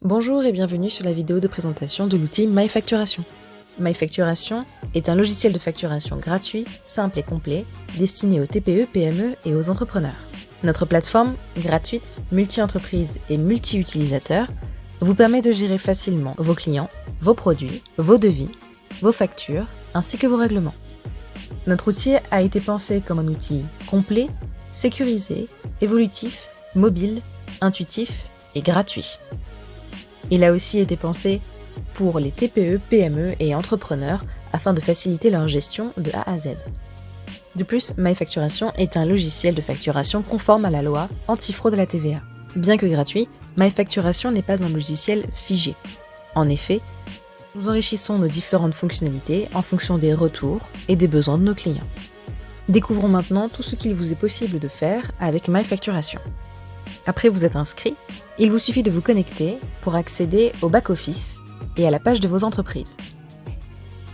Bonjour et bienvenue sur la vidéo de présentation de l'outil MyFacturation. MyFacturation est un logiciel de facturation gratuit, simple et complet, destiné aux TPE, PME et aux entrepreneurs. Notre plateforme, gratuite, multi-entreprise et multi-utilisateur, vous permet de gérer facilement vos clients, vos produits, vos devis, vos factures, ainsi que vos règlements. Notre outil a été pensé comme un outil complet, sécurisé, évolutif, mobile, intuitif et gratuit. Il a aussi été pensé pour les TPE, PME et entrepreneurs afin de faciliter leur gestion de A à Z. De plus, MyFacturation est un logiciel de facturation conforme à la loi anti-fraude à la TVA. Bien que gratuit, MyFacturation n'est pas un logiciel figé. En effet, nous enrichissons nos différentes fonctionnalités en fonction des retours et des besoins de nos clients. Découvrons maintenant tout ce qu'il vous est possible de faire avec MyFacturation. Après vous êtes inscrit, il vous suffit de vous connecter pour accéder au back-office et à la page de vos entreprises.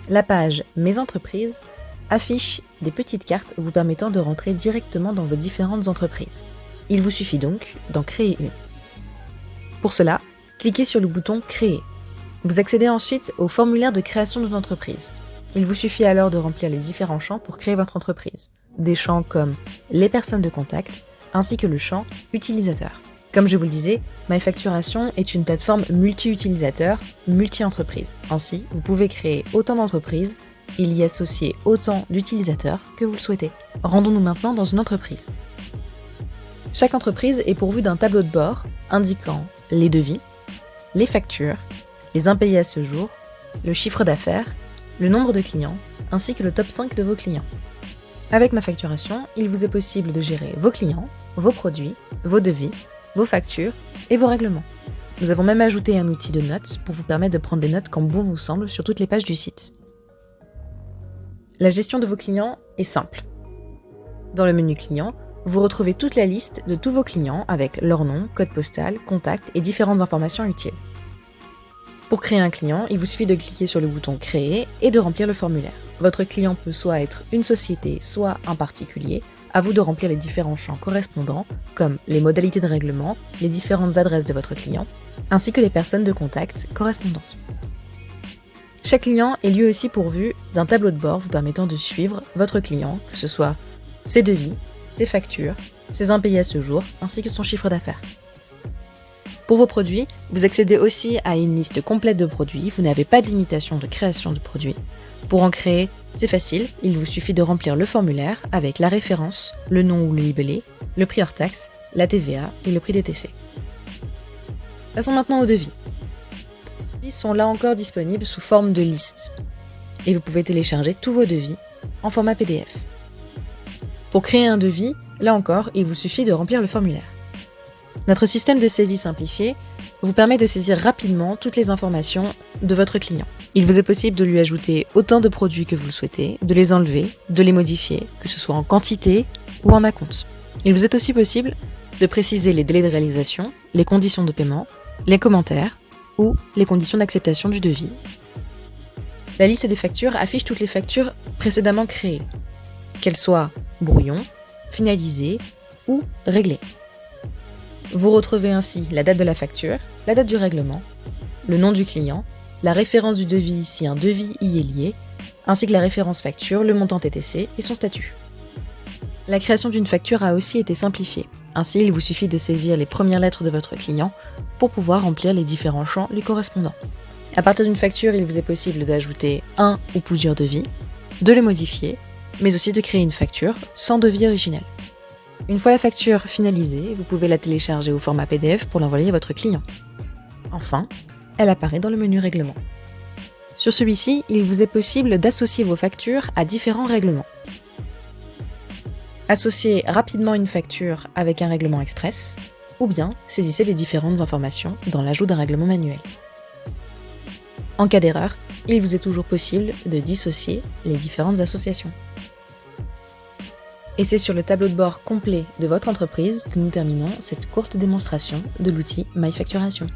La page Mes entreprises affiche des petites cartes vous permettant de rentrer directement dans vos différentes entreprises. Il vous suffit donc d'en créer une. Pour cela, cliquez sur le bouton Créer. Vous accédez ensuite au formulaire de création d'une entreprise. Il vous suffit alors de remplir les différents champs pour créer votre entreprise. Des champs comme les personnes de contact, ainsi que le champ utilisateur. Comme je vous le disais, MyFacturation est une plateforme multi-utilisateur, multi-entreprise. Ainsi, vous pouvez créer autant d'entreprises et y associer autant d'utilisateurs que vous le souhaitez. Rendons-nous maintenant dans une entreprise. Chaque entreprise est pourvue d'un tableau de bord indiquant les devis, les factures, les impayés à ce jour, le chiffre d'affaires, le nombre de clients, ainsi que le top 5 de vos clients. Avec MyFacturation, il vous est possible de gérer vos clients, vos produits, vos devis, vos factures et vos règlements. Nous avons même ajouté un outil de notes pour vous permettre de prendre des notes comme bon vous semble sur toutes les pages du site. La gestion de vos clients est simple. Dans le menu client, vous retrouvez toute la liste de tous vos clients avec leur nom, code postal, contact et différentes informations utiles. Pour créer un client, il vous suffit de cliquer sur le bouton Créer et de remplir le formulaire. Votre client peut soit être une société, soit un particulier. À vous de remplir les différents champs correspondants, comme les modalités de règlement, les différentes adresses de votre client, ainsi que les personnes de contact correspondantes. Chaque client est lui aussi pourvu d'un tableau de bord vous permettant de suivre votre client, que ce soit ses devis, ses factures, ses impayés à ce jour, ainsi que son chiffre d'affaires. Pour vos produits, vous accédez aussi à une liste complète de produits, vous n'avez pas de limitation de création de produits. Pour en créer, c'est facile, il vous suffit de remplir le formulaire avec la référence, le nom ou le libellé, le prix hors taxe, la TVA et le prix DTC. Passons maintenant aux devis. Les devis sont là encore disponibles sous forme de liste et vous pouvez télécharger tous vos devis en format PDF. Pour créer un devis, là encore, il vous suffit de remplir le formulaire. Notre système de saisie simplifié vous permet de saisir rapidement toutes les informations de votre client. Il vous est possible de lui ajouter autant de produits que vous le souhaitez, de les enlever, de les modifier, que ce soit en quantité ou en acompte. Il vous est aussi possible de préciser les délais de réalisation, les conditions de paiement, les commentaires ou les conditions d'acceptation du devis. La liste des factures affiche toutes les factures précédemment créées, qu'elles soient brouillon, finalisées ou réglées. Vous retrouvez ainsi la date de la facture, la date du règlement, le nom du client, la référence du devis si un devis y est lié, ainsi que la référence facture, le montant TTC et son statut. La création d'une facture a aussi été simplifiée. Ainsi, il vous suffit de saisir les premières lettres de votre client pour pouvoir remplir les différents champs lui correspondant. À partir d'une facture, il vous est possible d'ajouter un ou plusieurs devis, de le modifier, mais aussi de créer une facture sans devis originel. Une fois la facture finalisée, vous pouvez la télécharger au format PDF pour l'envoyer à votre client. Enfin, elle apparaît dans le menu Règlement. Sur celui-ci, il vous est possible d'associer vos factures à différents règlements. Associez rapidement une facture avec un règlement express, ou bien saisissez les différentes informations dans l'ajout d'un règlement manuel. En cas d'erreur, il vous est toujours possible de dissocier les différentes associations. Et c'est sur le tableau de bord complet de votre entreprise que nous terminons cette courte démonstration de l'outil MyFacturation.